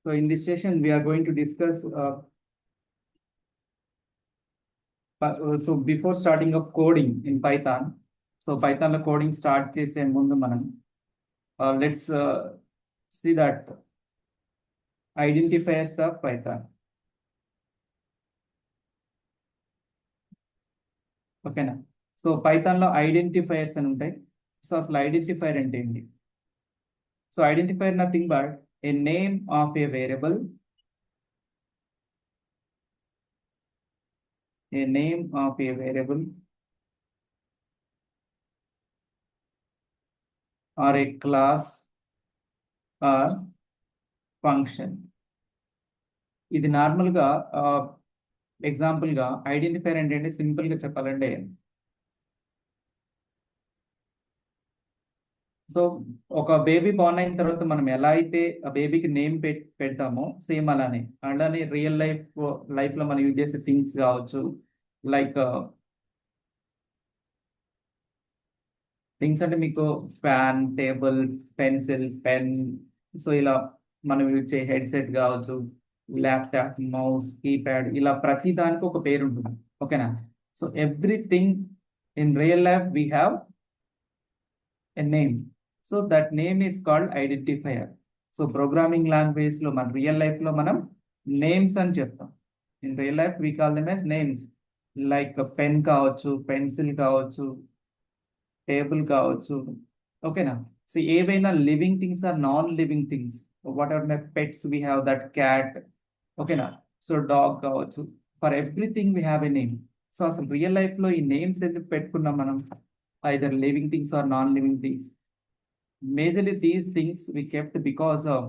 So in this session, we are going to discuss. So before starting of coding in Python, so Python lo coding start chese mundu manam let's see that identifiers of Python. ఓకేనా. So పైథాన్లో identifiers అని ఉంటాయి. So అసలు identifier అంటే ఏంటి? So identifier nothing but a name of a variable, a name of a variable or a class or function. ఇది నార్మల్గా ఎగ్జాంపుల్గా identifier అంటే సింపుల్గా చెప్పాలంటే, సో ఒక బేబీ బార్న్ అయిన తర్వాత మనం ఎలా అయితే ఆ బేబీకి నేమ్ పెడతామో సేమ్ అలానే రియల్ లైఫ్లో మనం యూజ్ చేసే థింగ్స్ కావచ్చు, లైక్ థింగ్స్ అంటే మీకు fan, table, pencil, pen, so ఇలా మనం యూజ్ చేసే హెడ్సెట్ కావచ్చు, ల్యాప్టాప్, మౌస్, కీప్యాడ్, ఇలా ప్రతి దానికి ఒక పేరు ఉంటుంది. ఓకేనా. So everything in real life we have a name. So that name is called identifier. So programming language లో మన రియల్ లైఫ్ లో మనం నేమ్స్ అని చెప్తాం. In real life we call them as names. Like pen కావచ్చు, pencil కావచ్చు, table కావచ్చు. ఓకేనా. సో ఏవైనా living things or non living things, what are my pets, we have that cat. ఓకేనా. సో డాగ్ కావచ్చు. For everything we have a name. So అసలు real life లో ఈ నేమ్స్ ఎందుకు పెట్టుకున్నాం మనం? Either living things or non living things. Majorly these things we kept because of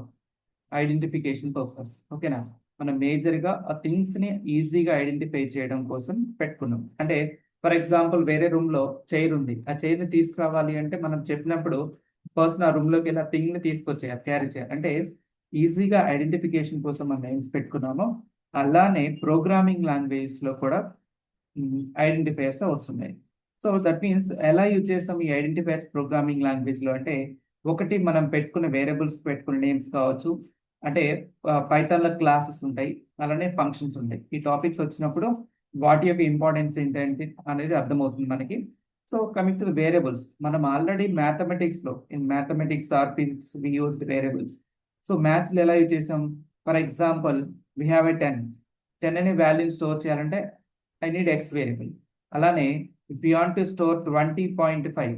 identification purpose. ఓకేనా. మనం మేజర్గా ఆ థింగ్స్ ని ఈజీగా ఐడెంటిఫై చేయడం కోసం పెట్టుకున్నాం. అంటే ఫర్ ఎగ్జాంపుల్ వేరే రూమ్ లో చైర్ ఉంది, ఆ చైర్ ని తీసుకురావాలి అంటే మనం చెప్పినప్పుడు పర్సన్ ఆ రూమ్ లోకి వెళ్ళి ఆ థింగ్ ని తీసుకొచ్చేయాలి, క్యారీ చేయాలి. అంటే ఈజీగా ఐడెంటిఫికేషన్ కోసం మనం నేమ్స్ పెట్టుకున్నాము. అలానే ప్రోగ్రామింగ్ లాంగ్వేజ్ లో కూడా ఐడెంటిఫైయర్స్ అవసరమే. సో దట్ మీన్స్ ఎలా యూజ్ చేస్తాం ఈ ఐడెంటిఫైయర్స్ ప్రోగ్రామింగ్ లాంగ్వేజ్ లో అంటే, ఒకటి మనం పెట్టుకున్న వేరియబుల్స్ పెట్టుకున్న నేమ్స్ కావచ్చు, అంటే పైథాన్ లో క్లాసెస్ ఉంటాయి, అలానే ఫంక్షన్స్ ఉంటాయి. ఈ టాపిక్స్ వచ్చినప్పుడు వాటి యొక్క ఇంపార్టెన్స్ ఏంటంటే అనేది అర్థమవుతుంది మనకి. సో కమింగ్ టు వేరియబుల్స్, మనం ఆల్రెడీ మ్యాథమెటిక్స్ లో in mathematics or physics we used variables. So maths లో ఎలా యూజ్ చేసాం? For example we have a 10 అనే వాల్యూని స్టోర్ చేయాలంటే ఐ నీడ్ ఎక్స్ వేరియబుల్. అలానే if you want to store 20.5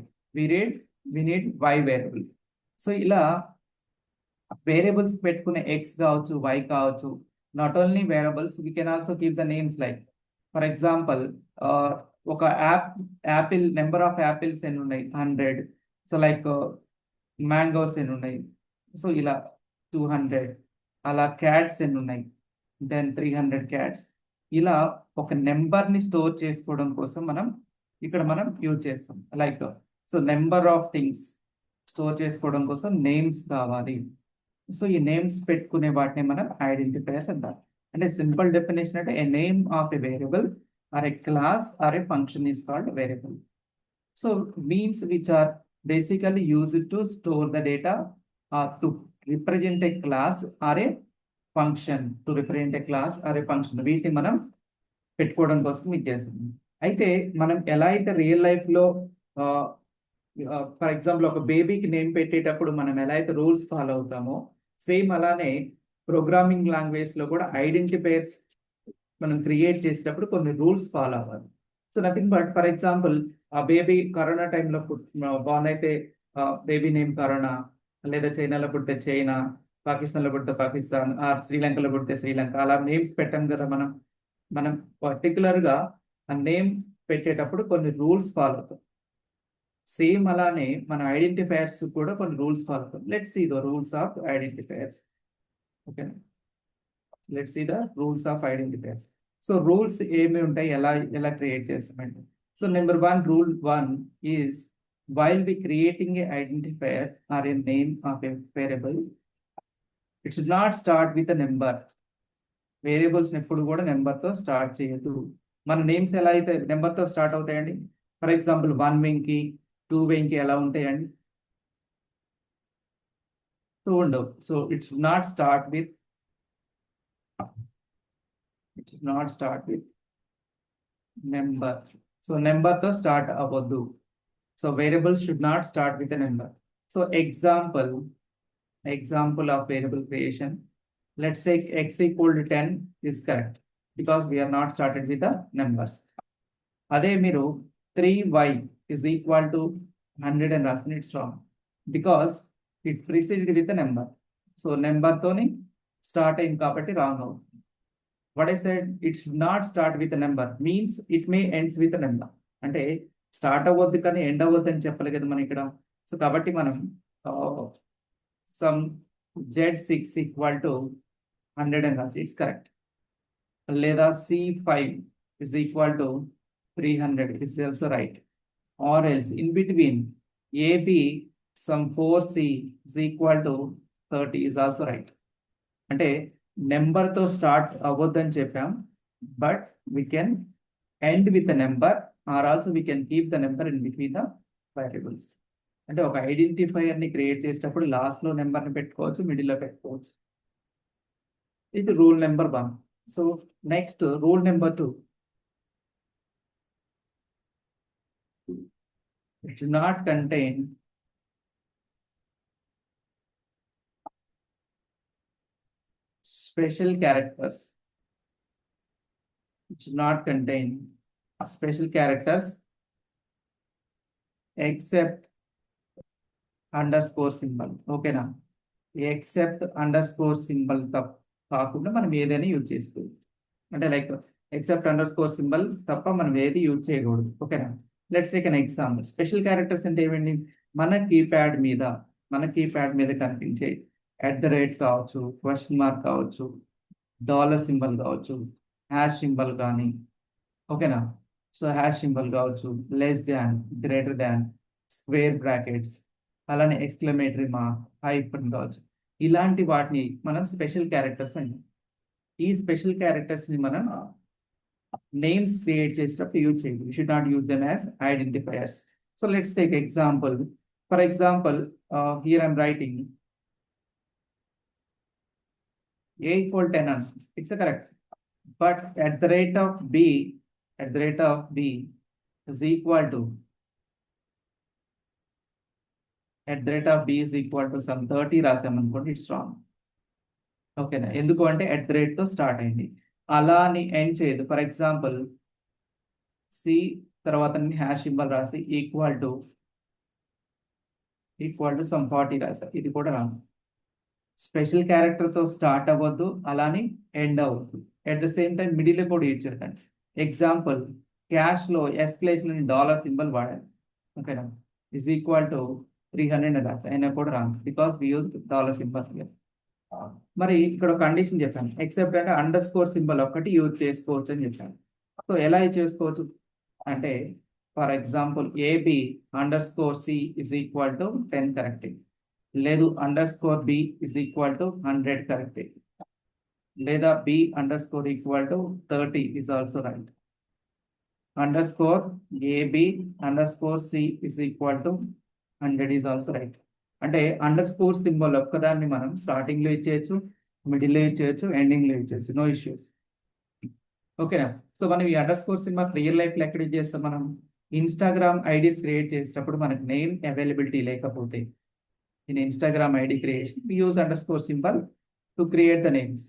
we need y variable. So ఇలా variables పెట్టుకునే x కావచ్చు, వై కావచ్చు. Not only variables, we can also keep the names. Like for example ఒక Apple number of apples ఎన్ని ఉన్నాయి? 100. So like mangoes ఎన్ని ఉన్నాయి? So ఇలా 200. అలా క్యాట్స్ ఎన్ని ఉన్నాయి? Then 300 cats. ఇలా ఒక నెంబర్ ని స్టోర్ చేసుకోవడం కోసం మనం యూజ్ చేస్తాం. Like so number of things store చేసుకోవడం కోసం నేమ్స్ కావాలి. సో ఈ నేమ్స్ పెట్టుకునే వాటిని మనం ఐడెంటిఫైయర్స్ అంటారు. అంటే సింపుల్ డెఫినేషన్ అంటే a name of a variable or a class or a function is called variable. So means which are basically used to store the data or to represent a class or a function. To represent a class or a function, వీటిని మనం పెట్టుకోవడం కోసం ఇది చేస్తుంది. అయితే మనం ఎలా అయితే రియల్ లైఫ్ లో ఫర్ ఎగ్జాంపుల్ ఒక బేబీకి నేమ్ పెట్టేటప్పుడు మనం ఎలా అయితే రూల్స్ ఫాలో అవుతామో, సేమ్ అలానే ప్రోగ్రామింగ్ లాంగ్వేజ్ లో కూడా ఐడెంటిఫైయర్స్ మనం క్రియేట్ చేసేటప్పుడు కొన్ని రూల్స్ ఫాలో అవ్వాలి. So nothing but for example ఆ బేబీ కరోనా టైంలో బార్న్ అయితే బేబీ నేమ్ కరోనా, లేదా చైనాలో పుడితే చైనా, పాకిస్తాన్లో పుడితే పాకిస్తాన్, శ్రీలంకలో పుడితే శ్రీలంక, అలా నేమ్స్ పెట్టాం కదా. మనం పర్టికులర్గా ఆ నేమ్ పెట్టేటప్పుడు కొన్ని రూల్స్ ఫాలో అవుతాం. సేమ్ అలానే మన ఐడెంటిఫైయర్స్ కూడా కొన్ని రూల్స్ ఫాలో అవుతాం. Let's see the rules of identifiers. Okay, let's see the rules of identifiers. So rules ఏమి ఉంటాయి, ఎలా క్రియేట్ చేస్తామంటే, so number 1, rule 1 is while we creating a identifier or a name of a variable, it should not start with a number. Variables ఎప్పుడు కూడా నెంబర్తో start చేయొద్దు. మన names ఎలా అయితే నెంబర్తో స్టార్ట్ అవుతాయండి? ఫర్ ఎగ్జాంపుల్ 1 వెంకి 2 వెంకి ఎలా ఉంటాయండి? సో ఉండవు. So it should not start with it should not start with number. So నెంబర్తో స్టార్ట్ అవ్వద్దు. So variable should not start with a number. So example of variable creation. Let's take x equal to 10 is correct because we are not started with the numbers. అదే మీరు 3y is equal to 100 and రాసిన it's wrong because it preceded with number. So నెంబర్తోని start అయింది కాబట్టి wrong అవుతుంది. What I said it should not start with number means it may ends with number. అంటే start అవ్వద్దు కానీ end అవ్వద్దు అని చెప్పాలి కదా మనం ఇక్కడ. సో కాబట్టి మనం సమ్ z6 ఈక్వల్ టు 100 అని రాసి ఇట్స్ కరెక్ట్. లేదా c5 is equal to 300 is also right. Or else in between AB some 4c is equal to 30 is also right. అంటే నెంబర్తో స్టార్ట్ అవ్వద్దని చెప్పాం but we can end with the number or also we can keep the number in between the variables. అంటే ఒక ఐడెంటిఫైయర్ని create చేసేటప్పుడు లాస్ట్లో నెంబర్ని పెట్టుకోవచ్చు, మిడిల్లో పెట్టుకోవచ్చు. ఇది rule number 1. So next rule number 2. It should not contain special characters. It should not contain special characters except underscore symbol. ఓకేనా? ఎక్సెప్ట్ అండర్స్కోర్ సింబల్ కాకుండా మనం ఏదైనా యూజ్ చేసుకోవచ్చు. అంటే లైక్ ఎక్సెప్ట్ అండర్స్కోర్ సింబల్ తప్ప మనం ఏది యూజ్ చేయకూడదు. ఓకేనా? Let's take an example. Special characters అంటే ఏమండి? మన కీప్యాడ్ మీద కనిపించే @ కావచ్చు, క్వశ్చన్ మార్క్ కావచ్చు, డాలర్ సింబల్ కావచ్చు, హ్యాష్ సింబల్ కానీ. ఓకేనా? సో హ్యాష్ సింబల్ కావచ్చు, less than, greater than, square brackets, అలానే ఎక్స్క్లమేటరీ మార్క్, హైఫన్ కావచ్చు. ఇలాంటి వాటిని మనం స్పెషల్ క్యారెక్టర్స్ అండి. ఈ స్పెషల్ క్యారెక్టర్స్ని మనం నేమ్స్ క్రియేట్ చేసేటప్పుడు యూజ్ చేయాలి. You should not use them as identifiers. So let's take example. For example here I'm writing a equal 10 and it's a correct, but at the rate of b is equal to some 30 రాసామనుకోండి, it's wrong. ఓకేనా? ఎందుకు అంటే @ తో start అయింది, అలా అని end చేయదు. For example C తర్వాత హ్యాష్ సింబల్ రాసి ఈక్వల్ టు సమ్ 40 రాసా, ఇది కూడా రాంగ్. స్పెషల్ క్యారెక్టర్తో స్టార్ట్ అవ్వద్దు, అలానే ఎండ్ అవ్వద్దు. At the same time middle కూడా యూజ్ చేద్దండి. ఎగ్జాంపుల్ క్యాష్లో ఎస్కలేషన్ డాలర్ సింబల్ వాడాలి. ఓకేనా? ఈజ్ ఈక్వల్ టు 300 రాసా, అయినా కూడా wrong because we use dollar symbol. మరి ఇక్కడ ఒక కండిషన్ చెప్పాను, ఎక్సెప్ట్ అంటే అండర్స్కోర్ సింబల్ ఒక్కటి యూజ్ చేసుకోవచ్చు అని చెప్పాను. సో ఎలా చేసుకోవచ్చు అంటే for example A B _c is equal to 10 correct, లేదు _b is equal to 100 correct, లేదా b _ 30 is also right. _ab _c is equal to 100 is also right. అంటే అండర్స్కోర్ సింబల్ ఒక్కదాన్ని మనం స్టార్టింగ్లో ఇచ్చేయచ్చు, మిడిల్లో ఇచ్చేయచ్చు, ఎండింగ్లో ఇచ్చేయచ్చు, నో ఇష్యూస్. ఓకేనా? సో మనం ఈ అండర్స్కోర్ సింబల్ రియల్ లైఫ్లో ఎక్కడ యూజ్ చేస్తాం? మనం ఇన్స్టాగ్రామ్ ఐడీస్ క్రియేట్ చేసేటప్పుడు మనకు నేమ్ అవైలబిలిటీ లేకపోతే in Instagram ID creation we use underscore symbol to create the names.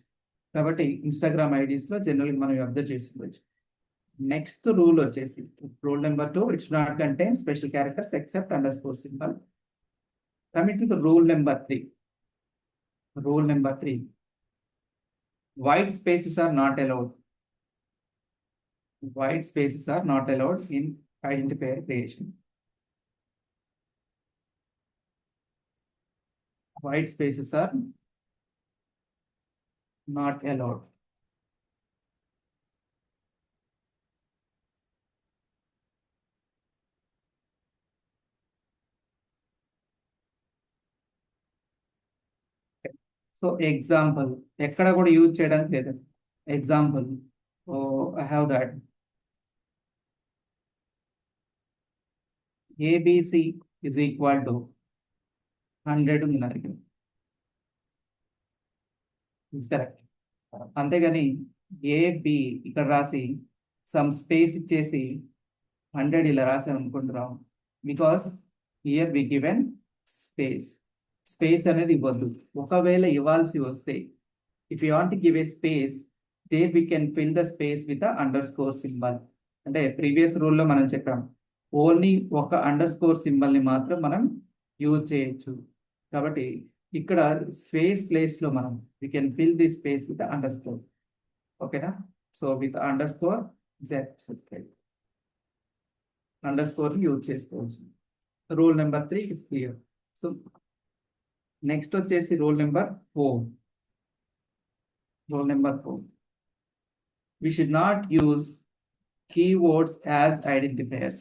కాబట్టి ఇన్స్టాగ్రామ్ ఐడీస్లో జనరల్గా మనం అబ్జర్వ్ చేసుకోవచ్చు. నెక్స్ట్ రూల్ వచ్చేసి rule number 2, it's not contain special characters except underscore symbol. Coming to the rule number 3. White spaces are not allowed. White spaces are not allowed in identifier creation. White spaces are not allowed. So example ఎక్కడ కూడా use చేయడానికి లేదు. Example I have that A B C is equal to 100 ఉంది నా దగ్గర, it's correct. అంతేగాని AB ఇక్కడ రాసి సమ్ స్పేస్ ఇచ్చేసి 100 ఇలా రాసాం అనుకుంటున్నాం, because here we given space. Space అనేది ఇవ్వద్దు. ఒకవేళ ఇవ్వాల్సి వస్తే, if you want give a space, they we can fill the space with underscore symbol. అంటే ప్రీవియస్ రూల్లో మనం చెప్పాం, ఓన్లీ ఒక అండర్ స్కోర్ సింబల్ని మాత్రం మనం యూజ్ చేయొచ్చు. కాబట్టి ఇక్కడ స్పేస్ ప్లేస్లో మనం we can fill the space with underscore. ఓకేనా? So with underscore underscore use చేసుకోవచ్చు. Rule number 3 is clear. So next వచ్చేసి rule number 4. Rule number 4, we should not use keywords as identifiers.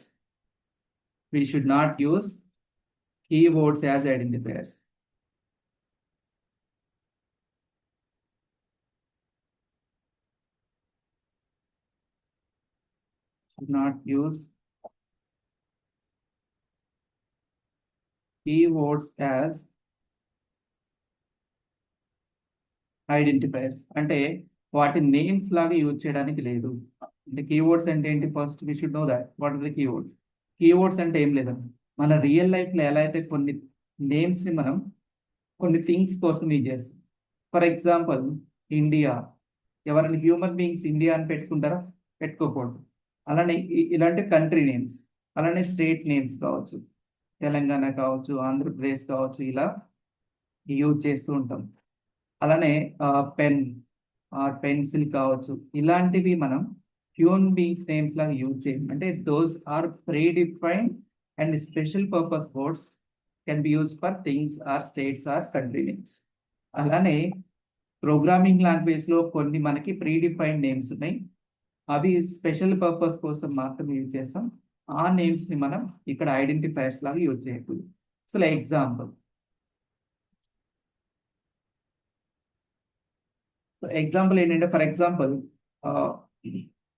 We should not use keywords as identifiers. Should not use keywords as identifiers. అంటే వాటి names లాగా use చేయడానికి లేదు. అంటే keywords అంటే ఏంటి? First we should know that what are the keywords. Keywords అంటే ఏం లేదండి, మన రియల్ లైఫ్లో ఎలా అయితే కొన్ని నేమ్స్ని మనం కొన్ని థింగ్స్ కోసం యూజ్ చేస్తాం. ఫర్ ఎగ్జాంపుల్ ఇండియా, ఎవరైనా హ్యూమన్ బీయింగ్స్ ఇండియా అని పెట్టుకుంటారా? పెట్టుకోకూడదు. అలానే ఇలాంటి కంట్రీ నేమ్స్, అలానే స్టేట్ నేమ్స్ కావచ్చు, తెలంగాణ కావచ్చు, ఆంధ్రప్రదేశ్ కావచ్చు, ఇలా యూజ్ చేస్తూ ఉంటాం. అలానే పెన్ పెన్సిల్ కావచ్చు, ఇలాంటివి మనం హ్యూమన్ బీయింగ్స్ నేమ్స్ లాగా యూజ్ చేయం. అంటే those are pre defined and special purpose words can be use for things or states or country names. అలానే ప్రోగ్రామింగ్ లాంగ్వేజ్లో కొన్ని మనకి ప్రీ డిఫైన్డ్ నేమ్స్ ఉన్నాయి, అవి స్పెషల్ పర్పస్ కోసం మాత్రం యూజ్ చేస్తాం. ఆ నేమ్స్ని మనం ఇక్కడ ఐడెంటిఫైర్స్ లాగా యూజ్ చేయకూడదు. సో ఎగ్జాంపుల్, ఎగ్జాంపుల్ ఏంటంటే, ఫర్ ఎగ్జాంపుల్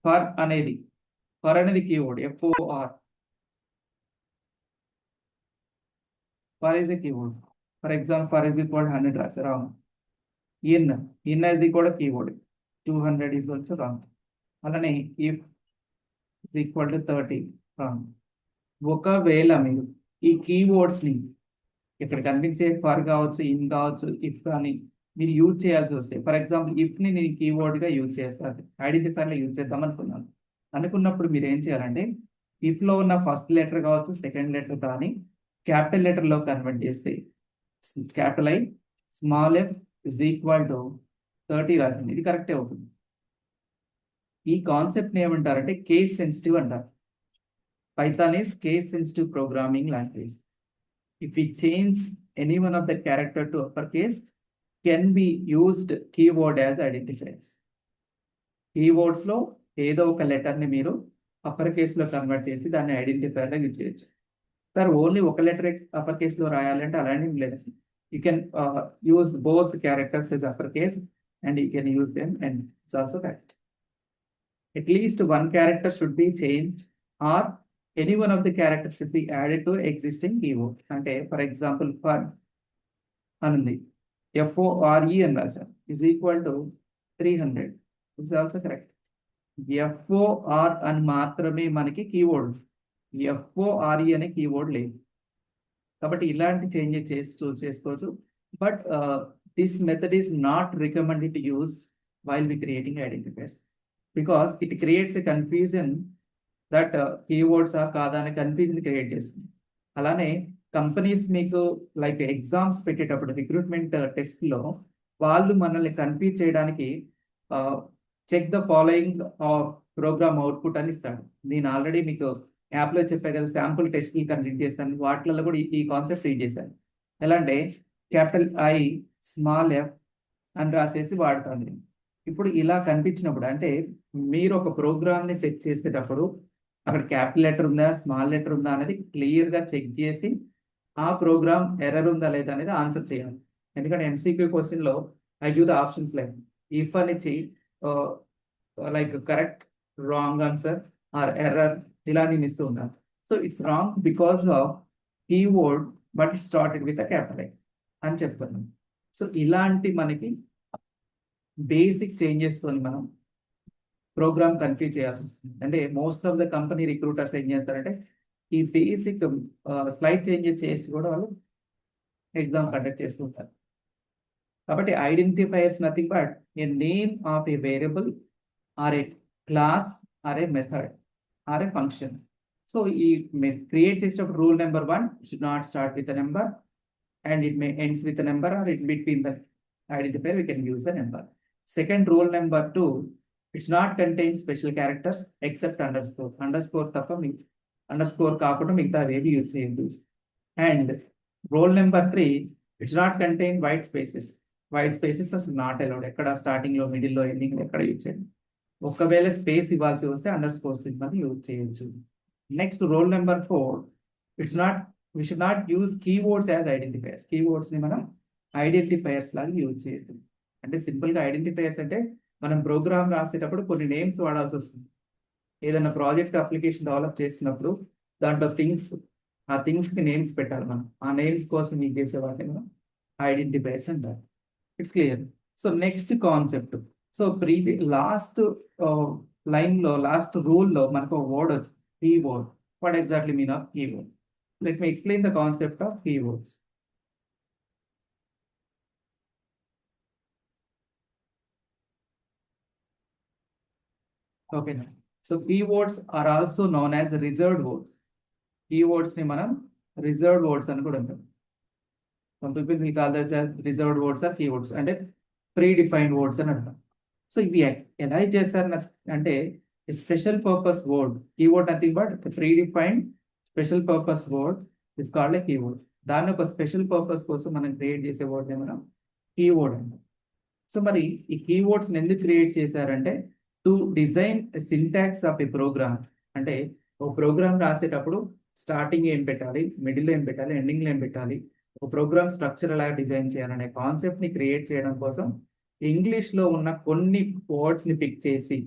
ఫర్ అనేది keyword, FOR. For is a keyword. For example for is equal 100 రాశారు, రాంగ్. ఇన్ అనేది కూడా కీవర్డ్, 200 ఈజ్ ఆల్సో రాంగ్. అలానే if is equal to 30, wrong. ఒకవేళ మీరు ఈ కీవర్డ్స్ని ఇక్కడ కనిపించే ఫర్ కావచ్చు, ఇన్ కావచ్చు, ఇఫ్ కానీ మీరు యూజ్ చేయాల్సి వస్తే, ఫర్ ఎగ్జాంపుల్ ఇఫ్ని నేను కీవర్డ్గా యూజ్ చేస్తాను, ఐడెంటిఫైర్లో యూజ్ చేద్దాం అనుకున్నప్పుడు మీరు ఏం చేయాలంటే, ఇఫ్లో ఉన్న ఫస్ట్ లెటర్ కావచ్చు, సెకండ్ లెటర్ కానీ క్యాపిటల్ లెటర్లో కన్వర్ట్ చేస్తే, capital I small F is equal to 30 రాసింది, ఇది కరెక్టే అవుతుంది. ఈ కాన్సెప్ట్ని ఏమంటారంటే కేస్ సెన్సిటివ్ అంటారు. Python is case sensitive programming language. If we change any one of the character to uppercase, can be used keyword as identifiers. Keywords లో ఏదో ఒక లెటర్ ని మీరు అప్పర్ కేస్ లో కన్వర్ట్ చేసి దాన్ని ఐడెంటిఫైర్ గా యూజ్ చేయొచ్చు. సార్ ఓన్లీ ఒక లెటర్ అప్పర్ కేస్ లో రాయాలంటే అలానే లేదు. You can use both characters as upper case and you can use them and it's also correct. At least one character should be changed or any one of the characters should be added to existing keyword. అంటే for example for అనుంది, FORE అని రాశారు, is equal to 300, it's also correct. FOR అని మాత్రమే మనకి keyword, FORE అనే keyword లేదు. కాబట్టి ఇలాంటి చేంజెస్ చేసుకోవచ్చు. But this method is not recommended to use while we creating identifiers, because it creates a confusion that keywords కాదా అనే కన్ఫ్యూజన్ క్రియేట్ చేస్తుంది. అలానే కంపెనీస్ మీకు లైక్ ఎగ్జామ్స్ పెట్టేటప్పుడు రిక్రూట్మెంట్ టెస్ట్లో వాళ్ళు మనల్ని కన్ఫ్యూజ్ చేయడానికి check the following program output అని ఇస్తాడు. నేను ఆల్రెడీ మీకు యాప్లో చెప్పా కదా, శాంపుల్ టెస్ట్లు కంప్లీట్ చేస్తాను, వాటిలలో కూడా ఈ కాన్సెప్ట్ రీడ్ చేశాను. ఎలా అంటే క్యాపిటల్ ఐ స్మాల్ ఎఫ్ అని రాసేసి వాడుతుంది. ఇప్పుడు ఇలా కనిపించినప్పుడు అంటే మీరు ఒక ప్రోగ్రామ్ని చెక్ చేసేటప్పుడు అక్కడ క్యాపిటల్ లెటర్ ఉందా, స్మాల్ లెటర్ ఉందా అనేది క్లియర్గా చెక్ చేసి ఆ ప్రోగ్రామ్ ఎర్రర్ ఉందా లేదా అనేది ఆన్సర్ చేయాలి. ఎందుకంటే MCQ క్వశ్చన్లో I give the options like if అని ఇచ్చి like correct, wrong answer or error ఇలా నేను ఇస్తూ ఉంటాను. So it's wrong because of keyword but it started with a capital I అని చెప్తున్నాను. సో ఇలాంటి మనకి బేసిక్ చేంజెస్ తో మనం ప్రోగ్రామ్ కన్ఫ్యూజ్ చేయాల్సి వస్తుంది. అంటే most of the company recruiters ఏం చేస్తారంటే ఈ బేసిక్ స్లైడ్ చేంజెస్ చేసి కూడా వాళ్ళు ఎగ్జామ్ కండక్ట్ చేస్తుంటారు. కాబట్టి identifiers nothing but a name of a variable or a class or a method or a function. So ఈ క్రియేట్ చేసేటప్పుడు rule number 1 should not start with a number and it may ends with a number, or in between the identifier we can use a number. Second rule number 2, it's not contain special characters except underscore. Underscore తప్ప underscore కాకుండా మిగతా ఏవి use చేయొద్దు. And rule number 3, it's not contain white spaces. White spaces అసలు not allowed. ఎక్కడ starting లో, middle లో, ending లో ఎక్కడ యూజ్ చేయండి. ఒకవేళ స్పేస్ ఇవ్వాల్సి వస్తే అండర్స్కోర్ సింబల్ యూజ్ చేయొచ్చు. Next rule number 4, it's not we should not use keywords as identifiers. Keywords ని మనం ఐడెంటిఫైయర్స్ లాగా యూజ్ చేయొద్దు. అంటే సింపుల్ గా ఐడెంటిఫైయర్స్ అంటే మనం ప్రోగ్రామ్ రాసేటప్పుడు కొన్ని నేమ్స్ వాడాల్సి వస్తుంది. ఏదైనా ప్రాజెక్ట్ అప్లికేషన్ డెవలప్ చేస్తున్నప్పుడు దాంట్లో ఆ థింగ్స్ కి నేమ్స్ పెట్టాలి మనం. ఆ నేమ్స్ కోసం యూజ్ చేసే వాటిని మనం ఐడెంటిఫైయర్స్ అంటారు. It's clear. So next concept. So last line లో, లాస్ట్ రూల్ లో మనకు ఒక వర్డ్ వచ్చింది, keyword. What exactly mean of keyword? Let me explain the concept of keywords. Okay. So keywords are also known as reserved words. Keywords ni manam reserved words అని కూడా అంటాం. Some people we call this as reserved words or keywords అంటే predefined words అని అంటాం. So ఇవి ఎలా చేస్తారు అంటే special purpose word. Keyword nothing but predefined special purpose word is called a keyword. దాన్ని ఒక స్పెషల్ పర్పస్ కోసం మనం క్రియేట్ చేసే వర్డ్ మనం కీవర్డ్ అంటాం. సో మరి ఈ కీవర్డ్స్ ఎందుకు క్రియేట్ చేశారంటే to design syntax of a program. అంటే ఒక ప్రోగ్రామ్ రాసేటప్పుడు స్టార్టింగ్ ఏం పెట్టాలి, మిడిల్లో ఏం పెట్టాలి, ఎండింగ్లో ఏం పెట్టాలి, ఒక ప్రోగ్రామ్ స్ట్రక్చర్ ఎలా డిజైన్ చేయాలనే కాన్సెప్ట్ ని క్రియేట్ చేయడం కోసం ఇంగ్లీష్ లో ఉన్న కొన్ని వర్డ్స్ ని పిక్ చేసి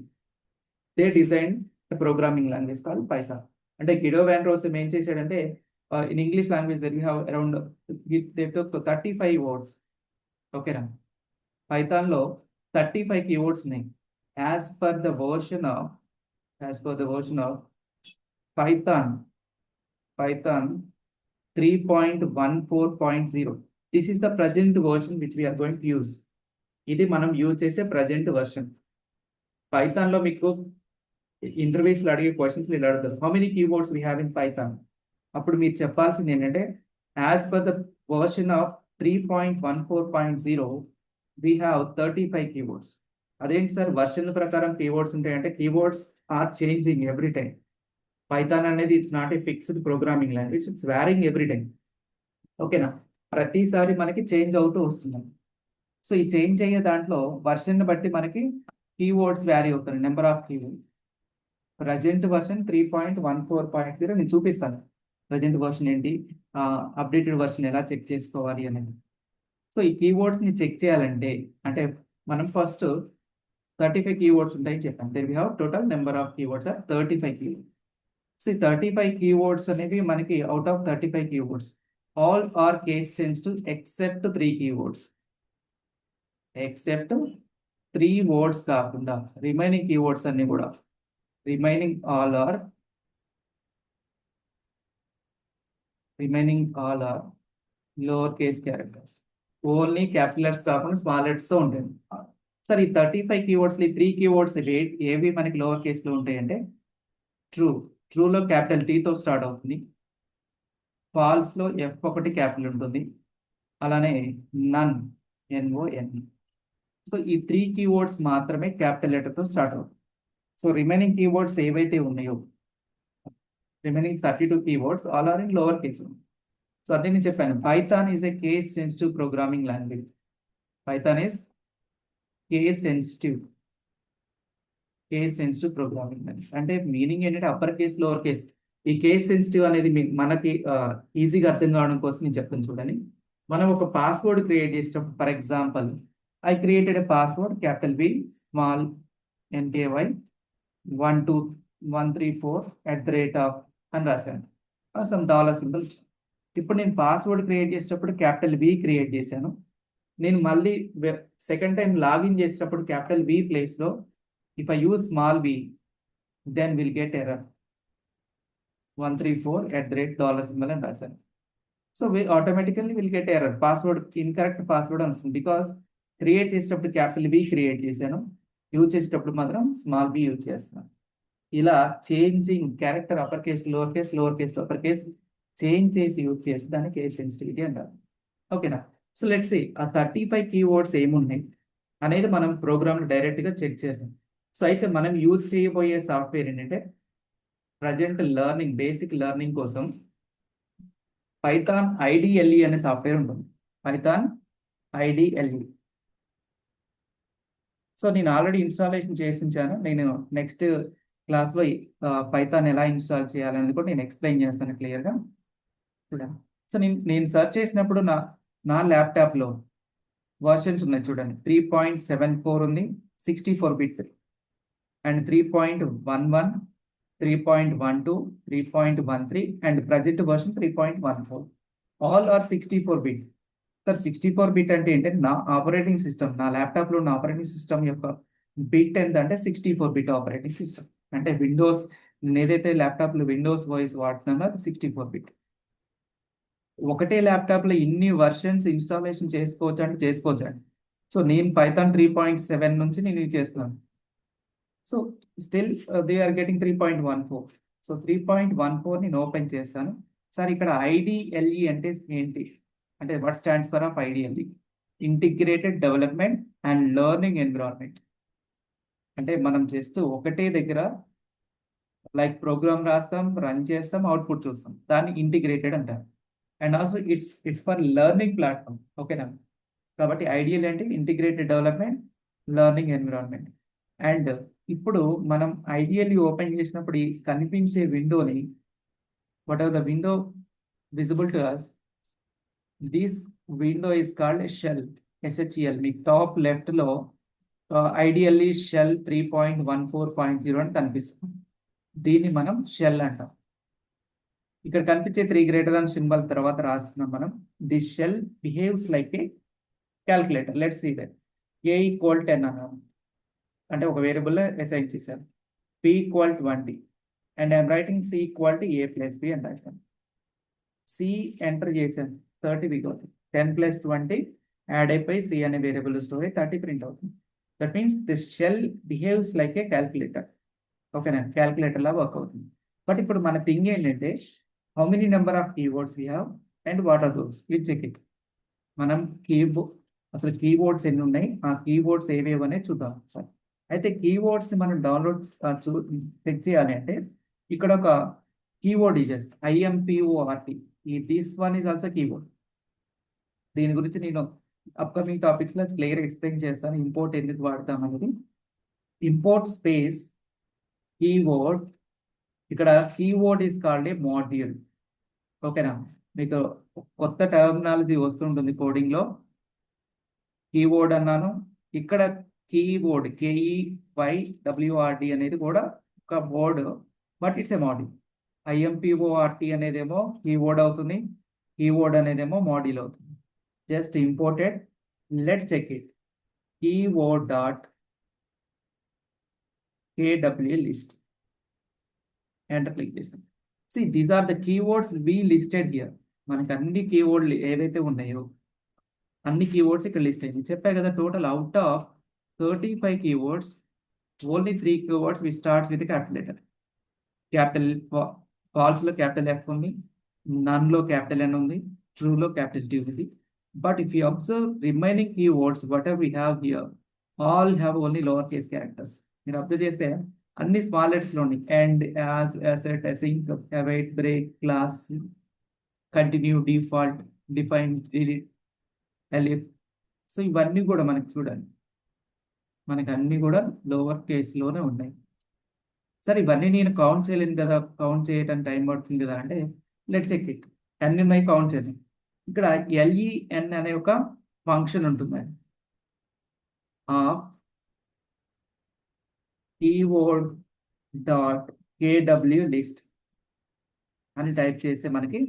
they design programming language call Python. అంటే గిడో వ్యాన్ రోసమ్ ఏం చేశాడంటే in English language that we have around they took 35 words. Okay na? Python lo 35 keywords nahi. As per the version of Python 3.14.0. This is the present version which we are going to use. ఇది మనం use చేసే present version. Python లో మీకు interviews లో అడిగే questions ఇలా అడుగుతారు, how many keywords we have in Python. అప్పుడు మీరు చెప్పాల్సింది ఏంటంటే as per the version of 3.14.0 we have 35 keywords. అదేంటి సార్ వర్షన్ ప్రకారం కీవర్డ్స్ ఉంటాయంటే keywords are changing every time. Python అనేది it's not a fixed programming language, it's varying every time. ఓకేనా? ప్రతిసారి మనకి చేంజ్ అవుతూ వస్తుంది. సో ఈ చేంజ్ అయ్యే దాంట్లో వర్షన్ బట్టి మనకి కీవర్డ్స్ వ్యారీ అవుతాయి, number of keywords. Present version 3.14.0 నేను చూపిస్తాను. ప్రజెంట్ వర్షన్ ఏంటి, అప్డేటెడ్ వర్షన్ ఎలా చెక్ చేసుకోవాలి అనేది. సో ఈ కీవర్డ్స్ ని చెక్ చేయాలంటే అంటే మనం ఫస్ట్ 35 కీవర్డ్స్ ఉంటాయని చెప్పాం. Then we have total number of keywords are 35 keywords. So ఈ 35 కీవర్డ్స్ అనేవి మనకి out of 35 keywords all are case sensitive except 3 keywords. Except 3 words కాకుండా రిమైనింగ్ కీవర్డ్స్ అన్ని కూడా remaining all are lower case characters. Only capital letters కాకుండా small letters తో ఉంటాయి. Sir ఈ 35 కీవర్డ్స్ ఈ 3 కీవర్డ్స్ ఏవి మనకి లోవర్ కేస్ లో ఉంటాయంటే ట్రూ లో క్యాపిటల్ టీ తో స్టార్ట్ అవుతుంది, ఫాల్స్ లో F1 క్యాపిటల్ ఉంటుంది, అలానే నన్ NON. సో ఈ 3 కీవర్డ్స్ మాత్రమే క్యాపిటల్ లెటర్ తో స్టార్ట్ అవుతుంది. సో రిమైనింగ్ కీవర్డ్స్ ఏవైతే ఉన్నాయో remaining 32 keywords all are in lower case. So అదే నేను చెప్పాను, Python is a case sensitive programming language. Python is case sensitive programming language. అంటే మీనింగ్ ఏంటంటే అప్పర్ కేస్ లోవర్ కేస్. ఈ కేస్ సెన్సిటివ్ అనేది మనకి ఈజీగా అర్థం కావడం కోసం నేను చెప్తాను చూడండి. మనం ఒక పాస్వర్డ్ క్రియేట్ చేసేటప్పుడు for example I created a password capital B small NKY 12134 అని రాశాను, సమ్ డాలర్ సింబల్. ఇప్పుడు నేను పాస్వర్డ్ క్రియేట్ చేసేటప్పుడు క్యాపిటల్ B క్రియేట్ చేశాను. నేను మళ్ళీ సెకండ్ టైం లాగిన్ చేసేటప్పుడు క్యాపిటల్ B ప్లేస్ లో If I use small b, then we'll get error 134 and రాశాను. So we automatically will get error. Password incorrect password అని వస్తుంది బికాస్ క్రియేట్ చేసేటప్పుడు క్యాపిటల్ బి క్రియేట్ చేశాను, యూజ్ చేసేటప్పుడు మాత్రం small be use చేస్తున్నాను. ఇలా changing character upper case lower case, lower case upper case change చేసి యూజ్ చేసి దాన్ని కేస్ సెన్సిటివిటీ అంటారు. ఓకేనా? సో లెట్స్ సీ ఆ 35 కీవర్డ్స్ ఏమున్నాయి అనేది మనం ప్రోగ్రామ్ డైరెక్ట్గా చెక్ చేద్దాం. సో అయితే మనం యూజ్ చేయబోయే సాఫ్ట్వేర్ ఏంటంటే ప్రజెంట్ లెర్నింగ్, బేసిక్ లెర్నింగ్ కోసం పైథాన్ ఐడిఎల్ఈ అనే సాఫ్ట్వేర్ ఉంటుంది. Python IDLE. సో నేను ఆల్రెడీ ఇన్స్టాలేషన్ చేసి ఉంచాను. నేను నెక్స్ట్ క్లాస్లో పైథాన్ ఎలా ఇన్స్టాల్ చేయాలనేది కూడా నేను ఎక్స్ప్లెయిన్ చేస్తాను క్లియర్గా. చూడండి. సో నేను సెర్చ్ చేసినప్పుడు నా ల్యాప్టాప్లో వర్షన్స్ ఉన్నాయి చూడండి. 3.74 ఉంది, 64 bit, and 3.11, 3.12, 3.13 and present version 3.14. All are 64 bit. Sir 64 bit అంటే ఏంటంటే నా ఆపరేటింగ్ సిస్టమ్, నా ల్యాప్టాప్లో ఉన్న ఆపరేటింగ్ సిస్టమ్ యొక్క బిట్ ఎంత అంటే 64 బిట్ ఆపరేటింగ్ సిస్టమ్. అంటే విండోస్, నేను ఏదైతే ల్యాప్టాప్లో విండోస్ వాయిస్ వాడుతున్నానో అది 64 బిట్. ఒకటే ల్యాప్టాప్లో ఇన్ని వర్షన్స్ ఇన్స్టాలేషన్ చేసుకోవచ్చు అంటే చేసుకోవచ్చు అండి. సో నేను పైథాన్ 3.7 నుంచి నేను యూజ్ చేస్తున్నాను. So still they are getting 3.14. So 3.14 నేను ఓపెన్ చేస్తాను. సార్ ఇక్కడ ఐడిఎల్ఈ అంటే ఏంటి అంటే what stands for of IDLE? Integrated development and learning environment. అంటే మనం జస్ట్ ఒకటే దగ్గర లైక్ ప్రోగ్రామ్ రాస్తాం, రన్ చేస్తాం, అవుట్పుట్ చూస్తాం, దాన్ని ఇంటిగ్రేటెడ్ అంటారు. And also it's for learning platform. ఓకేనా? కాబట్టి ఐడియల్ అంటే integrated development, learning environment. And ఇప్పుడు మనం ఐడియల్లీ ఓపెన్ చేసినప్పుడు ఈ కనిపించే విండోని, what are the window visible to us, this window is called shell, SHEL. మీకు టాప్ లెఫ్ట్లో ఐడియల్లీ షెల్ 3.14.0 అని కనిపిస్తుంది. దీన్ని మనం షెల్ అంటాం. ఇక్కడ కనిపించే 3 సింబల్ తర్వాత రాస్తున్నాం మనం. This shell behaves like a calculator. Let's see that. A = 10 అన్నాను అంటే ఒక వేరియబుల్లో అసైన్ చేశాను. P = 20 and I'm writing C = A + B అని రాశాను. C ఎంటర్ చేశాను, 30 బిగ్ అవుతుంది. 10 + 20 యాడ్ అయిపోయి C అనే వేరియబుల్ స్టోర్ 30 ప్రింట్ అవుతుంది. That means this shell behaves like a calculator. ఓకేనా? క్యాల్కులేటర్ లా వర్క్ అవుతుంది. బట్ ఇప్పుడు మన థింగ్ ఏంటంటే how many number of keywords we have and what are those, will check it. మనం అసలు కీబోర్డ్స్ ఎన్ని ఉన్నాయి, ఆ కీబోర్డ్స్ ఏవేవి అనేది చూద్దాం సార్. అయితే కీబోర్డ్స్ని మనం డౌన్లోడ్ చెక్ చేయాలి అంటే ఇక్కడ ఒక కీబోర్డ్ ఇచ్చేస్తాం, IMPORT. This one is also keyword. దీని గురించి నేను అప్కమింగ్ టాపిక్స్లో క్లియర్ ఎక్స్ప్లెయిన్ చేస్తాను. ఇంపోర్ట్ ఎందుకు వాడతాం అనేది. Import space keyword. ఇక్కడ keyword is called a module. ఓకేనా? మీకు కొత్త టర్మినాలజీ వస్తుంటుంది కోడింగ్లో. కీబోర్డ్ అన్నాను, ఇక్కడ కీబోర్డ్ KEYWORD అనేది కూడా ఒక word, but it's a module. IMPORT అనేదేమో కీబోర్డ్ అవుతుంది, కీబోర్డ్ అనేదేమో మాడ్యూల్ అవుతుంది. Just imported. Let check it. keyboard.kw list. Enter click చేసాం. See, these are the keywords we listed here. మనకి అన్ని కీవర్డ్లు ఏవైతే ఉన్నాయో అన్ని కీవర్డ్స్ ఇక్కడ లిస్ట్ అయింది. చెప్పా కదా, total out of 35 keywords, only 3 keywords we starts with capital. Capital ఫాల్స్లో క్యాపిటల్ F ఉంది, నన్లో క్యాపిటల్ N ఉంది, ట్రూలో క్యాపిటల్ T ఉంది. But if you observe remaining keywords whatever we have here, all have only lower case characters. మీరు observe చేస్తే అన్ని small లెటర్స్లో ఉన్నాయి. And, as, assert, async, await, break, class, continue, default, define, delete, elif. So ఇవన్నీ కూడా మనకి చూడండి, మనకి అన్నీ కూడా లోవర్ కేస్లోనే ఉన్నాయి. సరే ఇవన్నీ నేను కౌంట్ చేయలేను కదా, కౌంట్ చేయడానికి టైం పడుతుంది కదా అంటే లెట్ చెక్ ఇట్. అన్ని ఉన్నాయి, కౌంట్ చేద్దాం. ఇక్కడ LEN అనే ఒక ఫంక్షన్ ఉంటుంది. keyword.kw లిస్ట్ అని టైప్ చేస్తే మనకి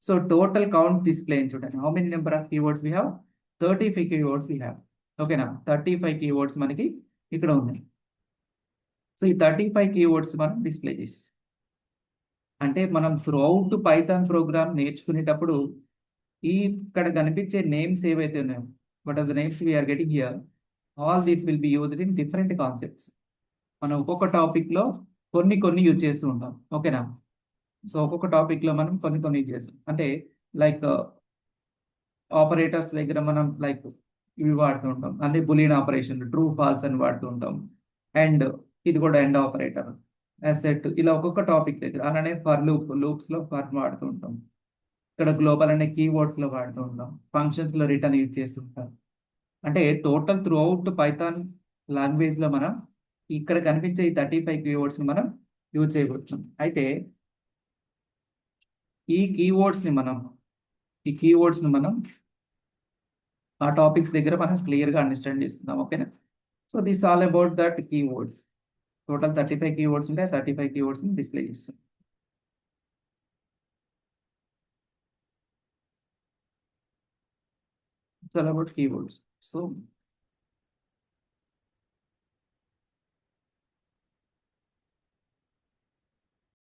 సో టోటల్ కౌంట్ డిస్ప్లే చూడండి. How many number of keywords we have? 35 keywords we have. ఓకేనా? 35 కీవర్డ్స్ మనకి ఇక్కడ ఉన్నాయి. సో ఈ 35 కీవర్డ్స్ మనం డిస్ప్లే చేసేసాం. అంటే మనం త్రూఅవుట్ పైథాన్ ప్రోగ్రామ్ నేర్చుకునేటప్పుడు ఇక్కడ కనిపించే నేమ్స్ ఏవైతే ఉన్నాయో, what are the names we're getting here, all these will be used in different concepts. మనం ఒక్కొక్క టాపిక్లో కొన్ని యూజ్ చేస్తూ ఉంటాం. ఓకేనా? సో ఒక్కొక్క టాపిక్లో మనం కొన్ని యూజ్ చేస్తాం. అంటే లైక్ ఆపరేటర్స్ దగ్గర మనం లైక్ ఇవి వాడుతూ ఉంటాం. అంటే బులియన్ ఆపరేషన్, ట్రూ ఫాల్స్ అని వాడుతూ ఉంటాం. అండ్ ఇది కూడా ఎండ్ ఆపరేటర్, అసెట్, ఇలా ఒక్కొక్క టాపిక్ దగ్గర. అలానే ఫర్ లూప్స్లో ఫర్ వాడుతూ ఉంటాం. ఇక్కడ గ్లోబల్ అనే కీవర్డ్స్లో వాడుతూ ఉంటాం. ఫంక్షన్స్లో రిటర్న్ యూజ్ చేస్తుంటాం. అంటే టోటల్ త్రూ అవుట్ పైథాన్ లాంగ్వేజ్లో మనం ఇక్కడ కనిపించే ఈ 35 కీవర్డ్స్ని మనం యూజ్ చేయవచ్చు. అయితే ఈ కీవర్డ్స్ని మనం ఆ టాపిక్స్ దగ్గర మనం క్లియర్గా అండర్స్టాండ్ చేసుకుందాం. ఓకేనా? So this all about that keywords. Total 35 keywords ఉంటాయి. 35 కీవర్డ్స్ని డిస్ప్లే చేస్తాం. It's all about keywords. So